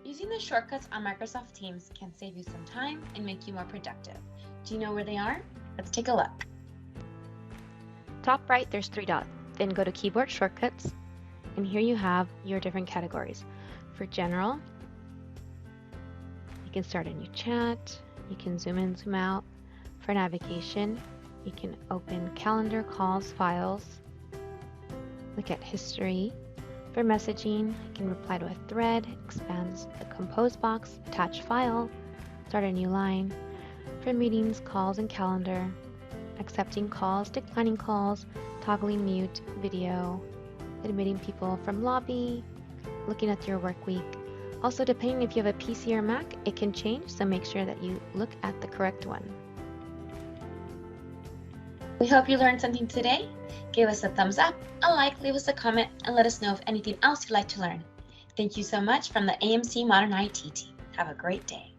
Using the shortcuts on Microsoft Teams can save you some time and make you more productive. Do you know where they are? Let's take a look. Top right, there's 3 dots. Then go to Keyboard Shortcuts, and here you have your different categories. For General, you can start a new chat, you can zoom in, zoom out. For Navigation, you can open Calendar, Calls, Files, look at History. For Messaging, you can reply to a thread, expands the Compose box, attach file, start a new line. For Meetings, Calls, and Calendar, accepting calls, declining calls, toggling mute, video, admitting people from lobby, looking at your work week. Also, depending if you have a PC or Mac, it can change, so make sure that you look at the correct one. We hope you learned something today. Give us a thumbs up, a like, leave us a comment, and let us know if anything else you'd like to learn. Thank you so much from the AMC Modern IT team. Have a great day.